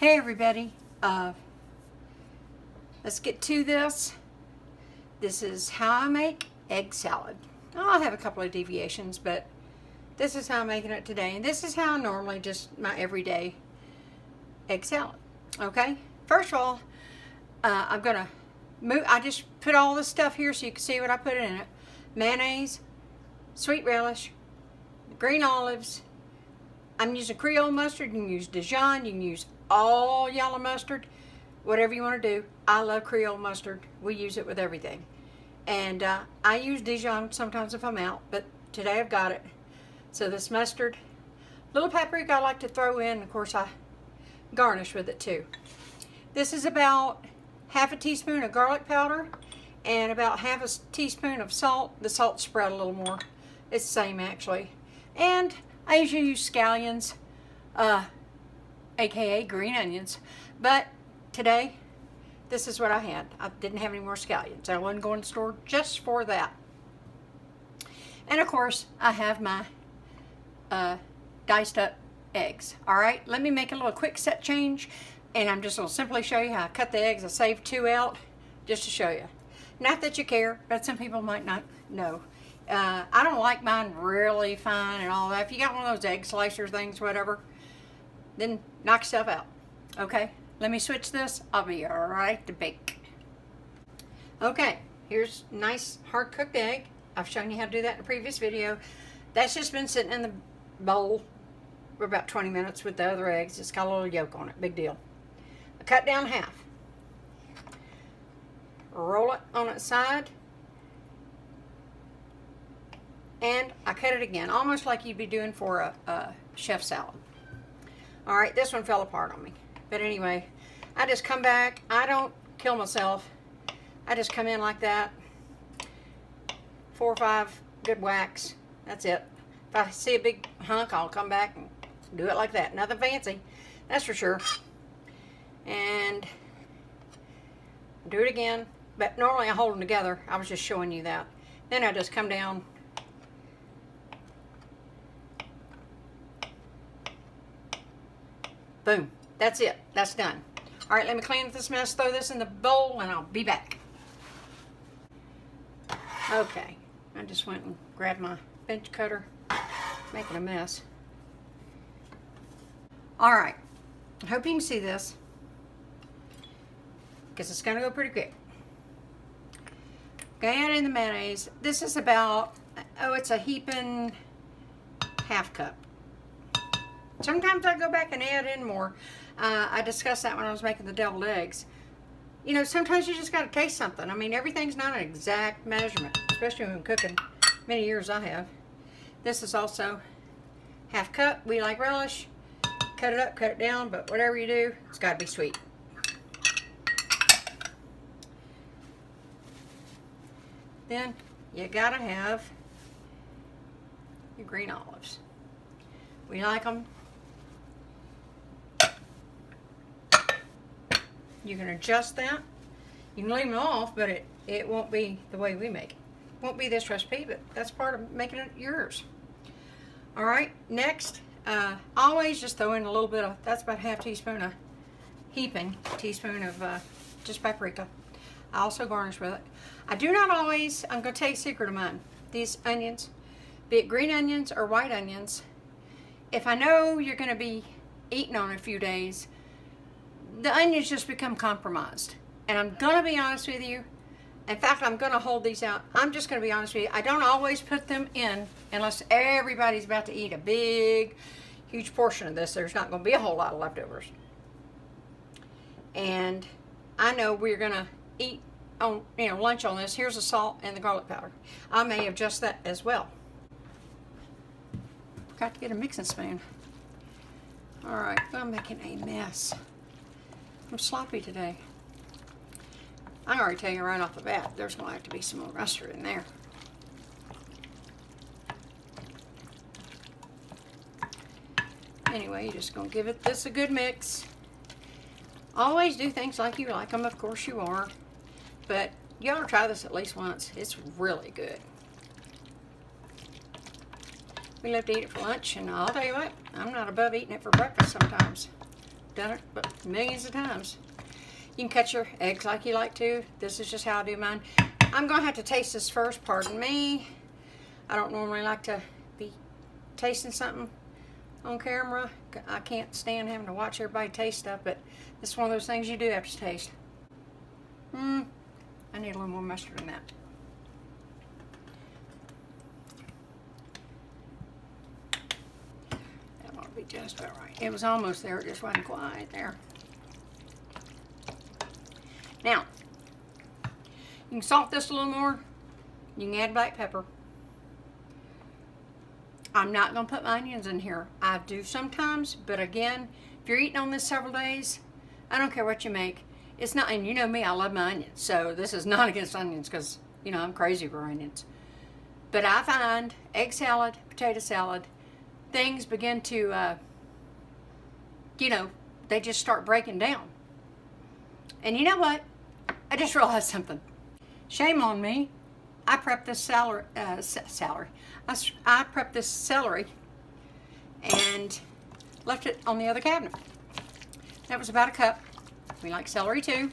Hey everybody, let's get to this. This is how I make egg salad. I'll have a couple of deviations, but this is how I'm making it today. And this is how I normally just my everyday egg salad. Okay, first of all, I'm gonna move. I just put all this stuff here so you can see what I put in it. Mayonnaise, sweet relish, green olives. I'm using Creole mustard. You can use Dijon. You can use all yellow mustard, whatever you want to do. I love Creole mustard. We use it with everything. And I use Dijon sometimes if I'm out, but today I've got it. So this mustard, little paprika I like to throw in. Of course, I garnish with it too. This is about half a teaspoon of garlic powder and about half a teaspoon of salt. The salt spread a little more. It's the same actually. And I usually use scallions, aka green onions, but today this is what I had. I didn't have any more scallions. I wasn't going to the store just for that. And of course I have my diced up eggs. All right, let me make a little quick set change, and I'm just going to simply show you how I cut the eggs. I saved 2 out just to show you. Not that you care, but some people might not know. I don't like mine really fine and all that. If you got one of those egg slicer things, whatever, then knock yourself out. Okay, let me switch this. I'll be all right to bake. Okay, here's nice hard cooked egg. I've shown you how to do that in a previous video. That's just been sitting in the bowl for about 20 minutes with the other eggs. It's got a little yolk on it, big deal. I cut down half. Roll it on its side. And I cut it again, almost like you'd be doing for a chef salad. All right, this one fell apart on me. But anyway, I just come back. I don't kill myself. I just come in like that. 4 or 5 good whacks. That's it. If I see a big hunk, I'll come back and do it like that. Nothing fancy, that's for sure. And do it again. But normally I hold them together. I was just showing you that. Then I just come down. Boom. That's it. That's done. All right, let me clean up this mess, throw this in the bowl, and I'll be back. Okay. I just went and grabbed my bench cutter, making a mess. All right. I hope you can see this, because it's going to go pretty quick. Okay, add in the mayonnaise. This is about, it's a heaping half cup. Sometimes I go back and add in more. I discussed that when I was making the deviled eggs. You know, sometimes you just got to taste something. I mean, everything's not an exact measurement, especially when cooking. Many years I have. This is also half cup. We like relish. Cut it up, cut it down, but whatever you do, it's got to be sweet. Then you got to have your green olives. We like them. You can adjust that. You can leave them off, but it won't be the way we make it. Won't be this recipe, but that's part of making it yours. All right, next, always just throw in a little bit of, that's about half teaspoon of heaping, teaspoon of just paprika. I also garnish with it. I do not always, I'm going to tell you a secret of mine. These onions, be it green onions or white onions, if I know you're going to be eating on a few days, the onions just become compromised. And I'm going to be honest with you. In fact, I'm going to hold these out. I'm just going to be honest with you. I don't always put them in unless everybody's about to eat a big, huge portion of this. There's not going to be a whole lot of leftovers. And I know we're going to eat on, lunch on this. Here's the salt and the garlic powder. I may adjust that as well. Forgot to get a mixing spoon. All right, I'm making a mess. I'm sloppy today. I can already tell you right off the bat, there's going to have to be some more mustard in there. Anyway, you're just going to give this a good mix. Always do things like you like them, of course you are. But you ought to try this at least once. It's really good. We love to eat it for lunch, and I'll tell you what, I'm not above eating it for breakfast sometimes. done it millions of times. You can cut your eggs like you like to. This is just how I do mine. I'm going to have to taste this first, pardon me. I don't normally like to be tasting something on camera. I can't stand having to watch everybody taste stuff, but this is one of those things you do have to taste. I need a little more mustard than that. That ought to be just about right. It was almost there, it just wasn't quite there. Now, you can salt this a little more. You can add black pepper. I'm not going to put my onions in here. I do sometimes, but again, if you're eating on this several days, I don't care what you make. It's not, and you know me, I love my onions, so this is not against onions because, you know, I'm crazy for onions. But I find egg salad, potato salad, things begin to, you know, they just start breaking down. And you know what? I just realized something. Shame on me. I prepped this celery. I prepped this celery and left it on the other cabinet. That was about a cup. We like celery too.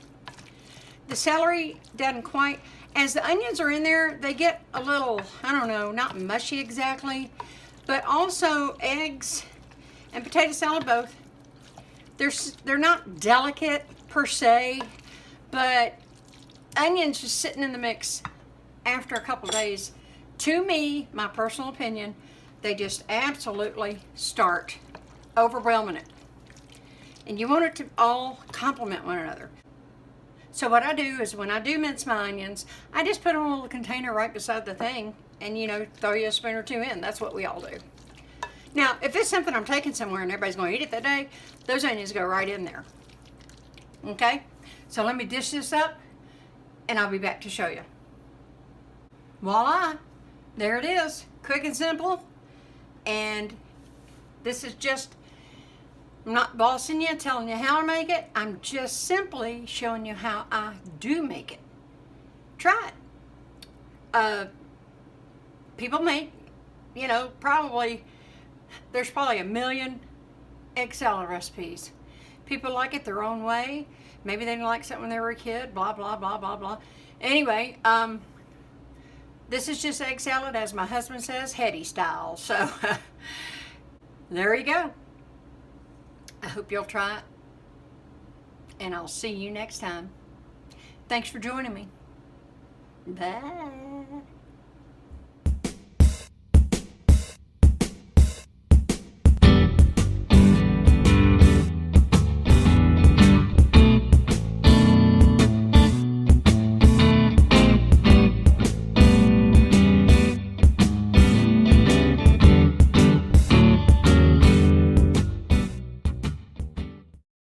The celery doesn't quite, as the onions are in there, they get a little, I don't know, not mushy exactly, but also eggs and potato salad both. They're not delicate per se, but onions just sitting in the mix after a couple days, to me, my personal opinion, they just absolutely start overwhelming it. And you want it to all complement one another. So what I do is when I do mince my onions, I just put it in a little container right beside the thing and, you know, throw you a spoon or two in. That's what we all do. Now, if it's something I'm taking somewhere and everybody's going to eat it that day, those onions go right in there. Okay? So let me dish this up and I'll be back to show you. Voila! There it is. Quick and simple. And this is just, I'm not bossing you, telling you how to make it. I'm just simply showing you how I do make it. Try it. People make, you know, there's probably a million egg salad recipes. People like it their own way. Maybe they didn't like something when they were a kid, blah, blah, blah, blah, blah. Anyway, this is just egg salad, as my husband says, Hetty style. So, there you go. I hope you'll try it. And I'll see you next time. Thanks for joining me. Bye.